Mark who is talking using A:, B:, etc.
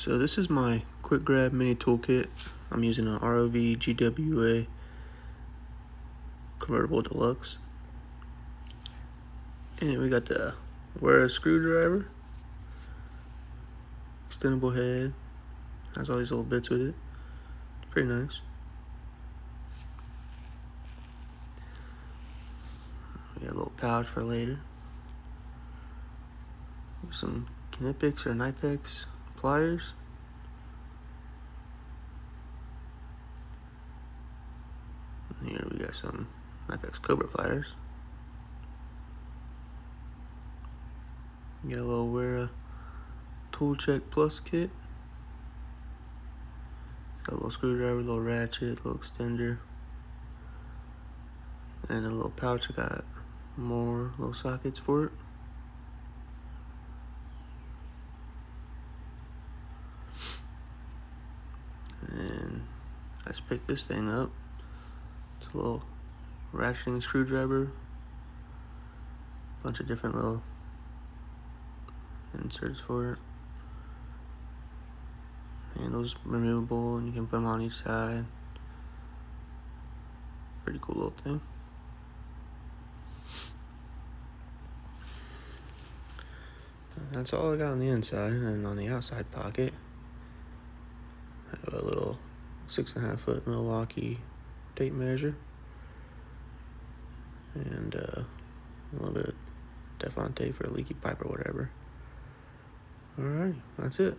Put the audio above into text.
A: So this is my quick grab mini toolkit. I'm using an ROV GWA convertible deluxe. And we got the Wera screwdriver, extendable head, has all these little bits with it. Pretty nice. We got a little pouch for later. Some Knipex or Knipex pliers. And here we got some Knipex Cobra pliers. We got a little Wera Tool Check Plus kit. Got a little screwdriver, a little ratchet, a little extender, and a little pouch. I got more little sockets for it. And I just picked this thing up. It's a little ratcheting screwdriver, bunch of different little inserts for it. Handles removable, and you can put them on each side. Pretty cool little thing. And that's all I got on the inside, and on the outside pocket, I have a little 6.5 foot Milwaukee tape measure, and a little bit of Teflon tape for a leaky pipe or whatever. Alright, that's it.